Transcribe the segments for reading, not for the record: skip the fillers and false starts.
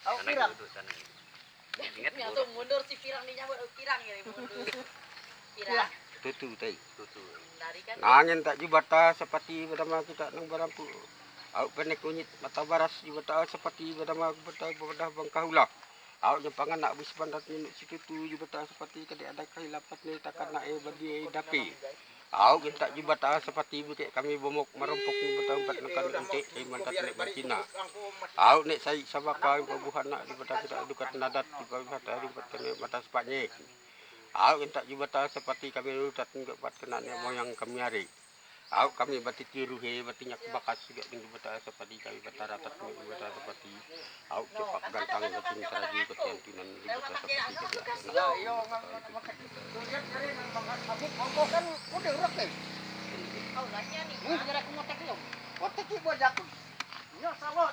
Oh, pirang. Ingat langsung mundur si pirang nih nyamuk pirang ya mundur. Pirang. Tutu tadi. Tutu. Dari kan. Nangin tak jubata seperti berdama kita nang barampu. Au penek kunyit mata baras jubata seperti berdama bedah bangkahula. Au jepangan nak bis bandat minuk situtu jubata seperti kada ada kehilapat ni takkan nak bagi dapi. Au kita jubata seperti bukit kami bomok merompok jubata empat nekan entik mantat nek Cina. Au nek sai sabaka pabuhan nak jubata kita dukat nadat jubata mata sepatnya. Au kita jubata seperti kami rutat buat kena moyang kami hari. Au kami bati tiru he bati nyak bakas juga ning jubata seperti kami bataratat jubata seperti au cepak gantang kucing teraji ketiantinan jubata seperti kami. Yo makan kuliah dari nang makan sabuk monggo kan udah urak deh. Oh, lahnya nih. Kira aku motek yo. Motek ki bojak. Yo salot.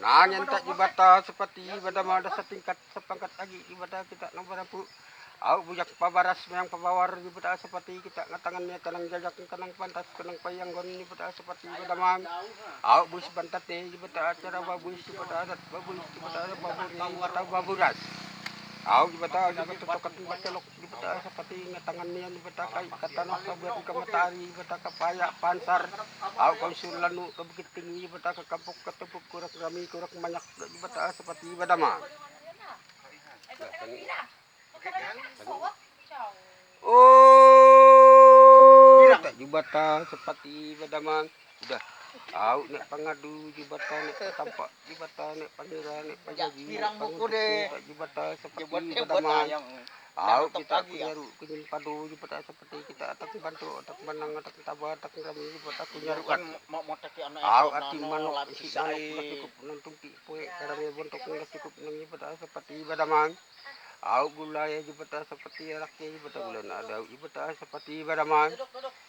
Nah, nyentak jubata seperti berdama ada setingkat sepangkat lagi jubata kita nang barampu. Au bujak pabaras yang pabawar jubata seperti kita ngatangannya kanang jajak kanang pantas kanang payang gon jubata seperti berdama. Au bus bantat jubata acara babus jubata adat babus jubata babur atau baburas. Au jubata tokat bacelok jubata seperti ngatangannya jubata kai katanah kabuat ke matahari jubata kapaya pansar. Au konsulanu ke bukit tinggi jubata ke kampung ketepuk kurak rami kurak banyak jubata seperti berdama. Oh, tak jubata seperti berdama sudah. Au nek pangadu jubata nek tampak jubata nek pangira nek pajaji Pirang buku deh. jubata seperti Jebot berdama. ayam. Au kita kunyaru kunyun padu jubata seperti kita atak bantu atak banang atak tabar atak rami jubata kunyarukan. Mau motek anak. Au ati manuk isi manuk cukup nantumpi poe karame bontok nggak cukup nang jubata seperti berdama. Au gulai jubata seperti rakyat jubata bulan ada jubata seperti berdama.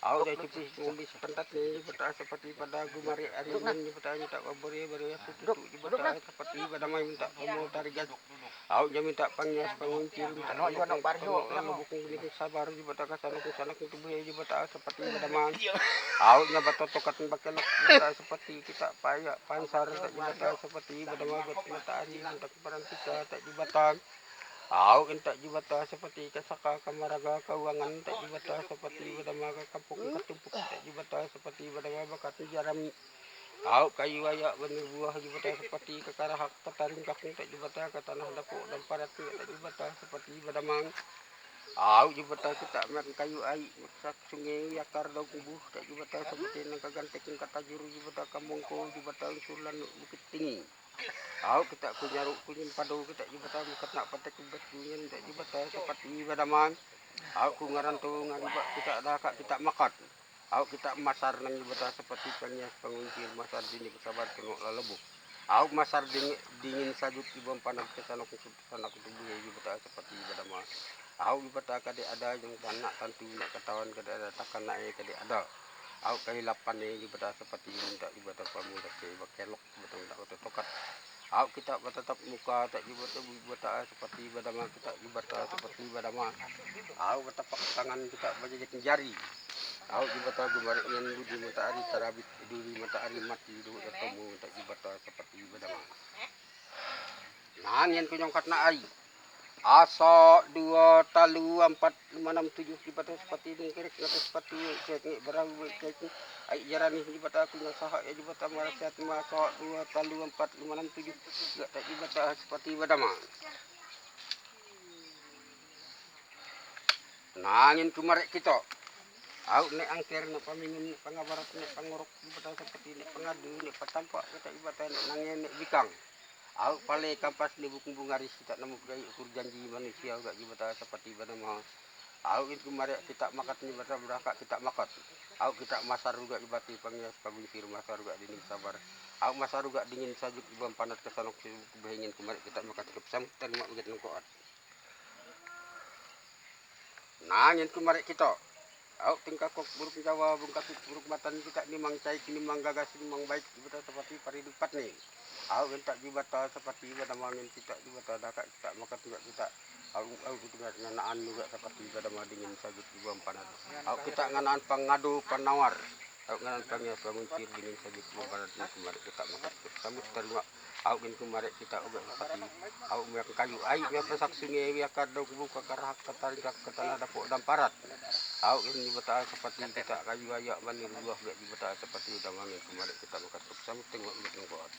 Au dah cipis nulis pentat ni jubata seperti pada gumari arian jubata minta kaburi baru tutu jubata seperti berdama minta kamu tarigan. Au dia minta pangyas panguncir minta nang barjo buku ini sabar jubata kasana kusana kutu buaya jubata seperti berdama. Au nya bato tokat bakelok jubata seperti kita paya pansar jubata seperti berdama buat matahari minta keparan kita tak jubata. Au entak jubata seperti kasaka kamaraga keuangan entak jubata seperti berdama kampung ketumpuk entak jubata seperti berdama bakat jarami. Au kayu ayak benih buah jubata seperti kekarahak petaring kakung entak jubata ke tanah dapuk dan parat entak jubata seperti berdama. Au jubata kita makan kayu ai sak sungai yakar daun kubuh entak jubata seperti nang kagantek kata juru jubata kamongko jubata usulan bukit tinggi. Au kita kunyaru kunyun padu kita jubata mukat nak patek kubet kunyan tak jubata seperti badaman. Au kungaran tu ngaribat kita ada kak kita makat. Au kita masar nang jubata seperti pangyas penguncir masar dini kesabar tengok lalebuk. Au masar dingin sajuk ibam panas kesana kutubuh jubata seperti badaman. Au jubata kade ada yang anak tantu nak katawan kade ada takkan naik kade ada. Au kehilapan ni jubata seperti minta jubata pamuda ke bakelok betul tak tokat. Au kita bertatap muka tak jubata seperti berdama kita jubata seperti berdama. Au bertapak tangan kita berjejak jari. Au jubata gumari yang di matahari terabit di matahari mati dulu bertemu tak jubata seperti berdama. Nah yang kunyong katna ai. Asa 2 talu 4 5 6 7 jubata seperti ini kira seperti cek berang cek ai jarani jubata aku saha ya jubata marasiat masa 2 talu 4 5 6 7 enggak tak jubata seperti badama. Nangin kumarek kita. Au nek angker nek pamingun pangabarat nek pangorok jubata seperti nek pangadu nek patampak kita jubata nek nangin nek bikang. Au pale kampas ni bukung bungaris kita nemu gay ukur janji manusia gak jubata seperti badama. Au itu mari kita makat ni bata beraka kita makat. Au kita masar juga ibati pangyas pabunsir masar juga dingin sabar. Au masar juga dingin sajuk ibam panat kesanok behingin kemari kita makat kepsam terima ugat nengkoat. Nangin kemari kita. Au tingkah kok buruk Jawa bungkak buruk matan kita nimang cai nimang gagas nimang baik jubata seperti paridupat nih. Au entak jubata seperti badama ngin kita jubata dakak kita makat juga kita. Au juga nganaan juga seperti badama dingin sajuk ibam panat. Au kita nganaan pangadu penawar. Au nganaan pangyas pamuncir dingin sajuk ibam panat kemari kita makat. sambut terima. Au gin kumare kita uga pati. Au mek kayu ai mek pasak sungai wi kadok buka karah katarik katana dapo damparat. Au gin bata seperti kita kayu ayak manir buah gak di bata seperti damangin kumare kita makan sambut tengok gitu kok.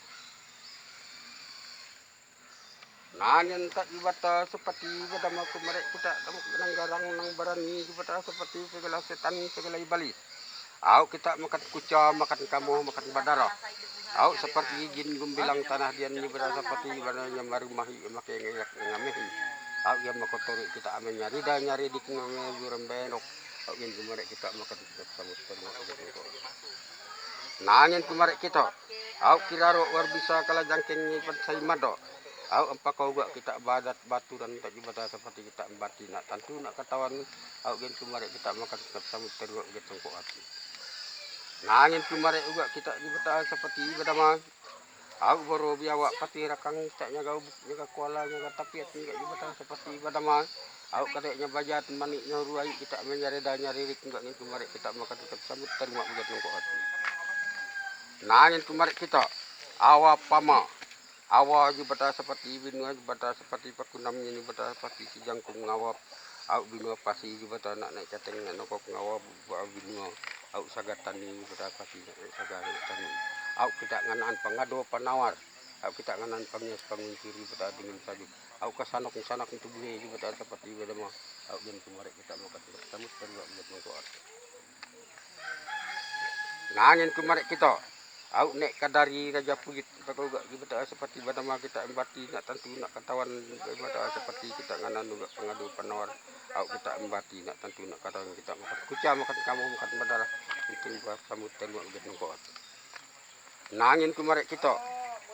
Nanyan tak ibata seperti bedama kumare kita nang garang nang barani ibata seperti segala setan segala iblis. Au kita makan kuca, makan kamu, makan badara. Au seperti jin gumbilang tanah dia ni berasa seperti bananya marumahi makai ngayak ngamihi. Au yang makotori kita amen nyari dah nyari di ngame buram benok. Au yang kumare kita makan samut terima gitu. Nanyan kumare kita. Au kiraro war bisa kala jangkeng ni pensai mado. Au empa kau gak kita badat batu dan tak jibata seperti kita embati nak tentu nak katawan au gen kumare kita makan samut teruk gitu ko ati. Nangin kumare uga kita jibata seperti bedama au boro biawa pati rakang tak nyaga ubuk nyaga kuala nyaga tapiat nyaga jibata seperti bedama au kadeknya bajat maniknya ruai kita menyare da nyari rik enggak ngin kumare kita makan samut teruk gitu ko ati. Nangin kumare kita awa pama awa jubata seperti binua jubata seperti pakunam ini jubata seperti si jangkung ngawap au binua pasi jubata nak naik cateng nak nokok ngawap au binua au sagatan ini jubata pasi sagatan au kita nganaan pangado panawar au kita nganaan pangnyas pangunciri jubata dengan sajuk au kasanok sanak itu bunyi jubata seperti bedama au gen kumare kita mau ketemu samut kedua buat mengkoar nangin kumare kita au nek kadari raja puyit bakal gak kita seperti badama kita embati nak tentu nak katawan ibadah seperti kita nganan juga pengadu penawar au kita embati nak tentu nak katawan kita makan kuca makan kamu makan badara itu buat samut telu ugat nongkot nangin kumare kita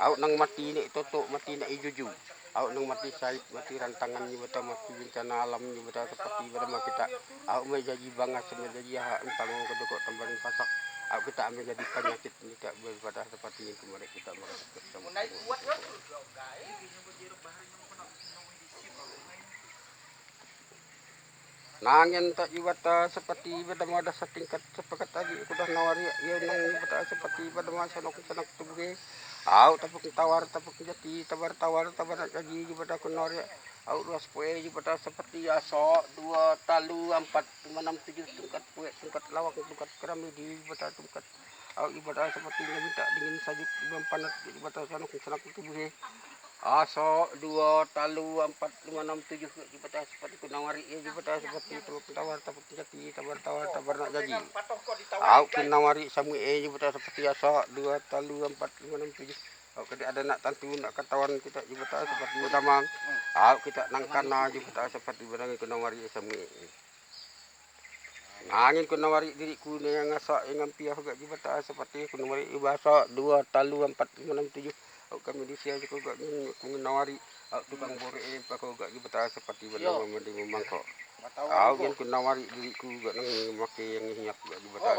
au nang mati nek toto mati nak ijuju au nang mati sait mati rantangan ni bata mati bencana alam ni bata seperti badama kita au mai jadi bangas menjadi ha entang kedokok tembarin pasak aku kita ambil jadi penyakit ini tak berpada seperti yang kemarin kita merasakan. Nangin tak iwata seperti pada ada setingkat sepakat tadi aku dah nawari ya nang iwata seperti pada masa sanak tubuh au tapuk tawar tapuk jati tabar nak jadi pada aku nawari au ruas poe pada seperti aso 2 talu 4 5 6 7 tungkat poe tungkat lawak tungkat kerami di pada tungkat au ibadah seperti yang minta dingin sajuk ibam panat ibadah sanak tubuh aso 2 talu 4 5 6 7 ibadah seperti kunawari ya ibadah seperti itu tawar tapuk jati tabar nak jadi au kunawari samu ibadah seperti aso 2 talu 4 5 6 7 au kada ada nak tentu nak katawan kita ibadah seperti utama au kita nangkana ibadah seperti barang kunawari samu angin kunawari diriku yang ngasak yang ngampiah gak jibata seperti kunawari ibasa 2 talu 4 5 6 7 kami di sia juga gak kunawari tukang bore pakau gak jibata seperti benar mandi memangko au yang kunawari diriku gak nang make yang hiap gak jibata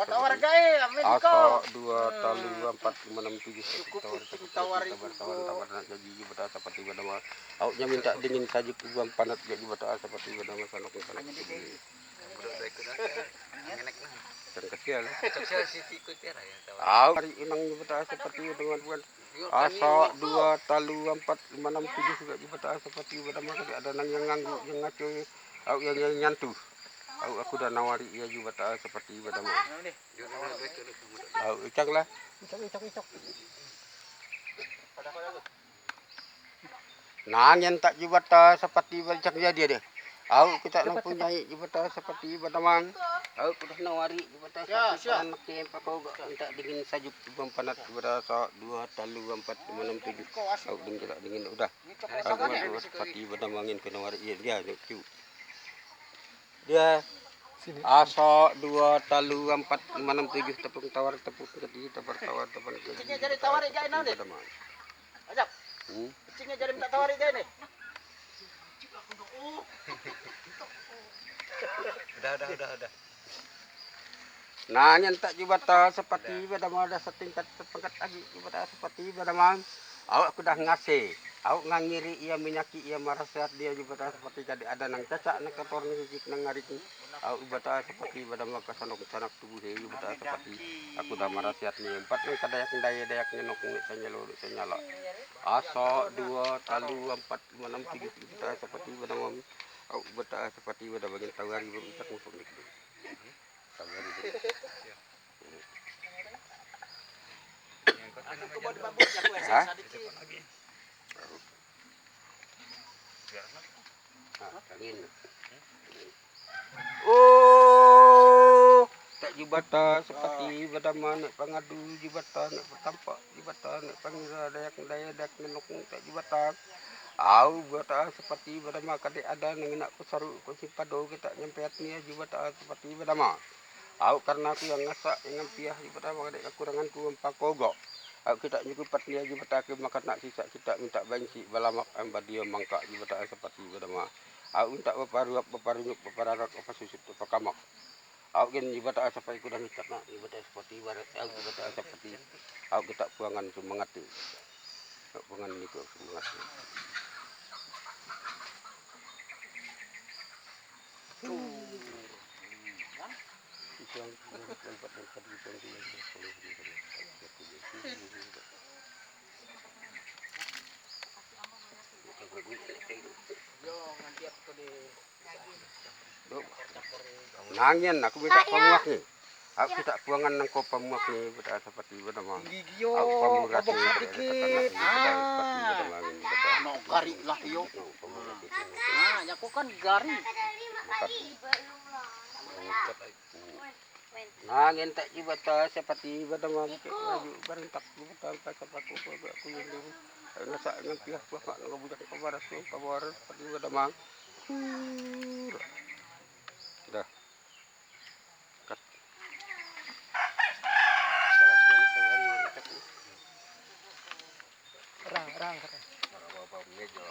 asa 2 talu 4 5 6 7 tawar nak jadi jibata seperti benar au nya minta dingin sajuk uang panat gak jibata seperti benar sanok kecil hari inang jibata seperti dengan bukan asa 2 talu 4 5 6 7 juga jibata seperti pada masa ada nang yang nganggu yang ngaco au yang nyantu au aku dah nawari ia jibata seperti pada masa au icak lah icak nangin tak jibata seperti bacak jadi deh au kita nang punyai jibata seperti badamang au kudah nawari jibata seperti makin pakau minta dingin sajuk ibam panat berasa 2 talu 4 5 6 7 au dingin udah au seperti badamangin ke nawari dia dia asa 2 talu 4 5 6 7 tepung tawar tepung jadi tawar cicingnya jadi tawar aja nang deh ajak cicingnya jadi minta tawar aja nih Udah. Nah, nyentak jibata seperti pada ada setingkat sepengkat lagi jibata seperti pada mang. Awak aku dah ngasih. Au ngangiri ia menyaki ia marasiat dia juga tak seperti jadi ada nang cacak nak kotor ni hijik nang ngarik ni. Au ibata seperti pada maka sanok sanak tubuh dia ibata seperti aku dah marasiat ni empat ni kadayak dayak ni nok ni senyala. Asa dua talu empat lima enam tujuh ibata seperti pada mam. Au ibata seperti pada bagian tawari berutak untuk ni. Tawari. Aku coba dibabut ya aku Hah? sedikit. Oh, tak jibata seperti badaman nak pangadu jibata nak bertampak jibata nak pangira dayak dayak nenok tak jibata. Au bata seperti badama kadek ada nang nak kusaru ku simpado kita nyampeat ni jibata seperti badama. Au karena aku yang ngasak yang piah jibata kadek kekuranganku empakogo. Aku kita nyukupat ni aja betake makan nak sisa kita minta banci balamak ambadia mangka di beta seperti bedama. Aku minta beparunyuk bepararak apa susut apa kamak. Aku gen di beta sampai kuda nikat nak di beta seperti barat aku di beta seperti aku kita puangan semangat tu. Puangan niku semangat. Yang tempat dan tadi nangin aku minta pamuak ni. Aku kita puangan nang ko pamuak ni beda seperti beda mah. Gigio, Aku pamuak babak sedikit. No gari lah yo. Nah, ya aku kan gari. Nangin tak jibata seperti beda mah baju barentak jibata pakai aku yang dulu. Nasa yang pihak bapak nak bujak kabar seperti beda mah. Dah. Kat. Rang. Apa meja.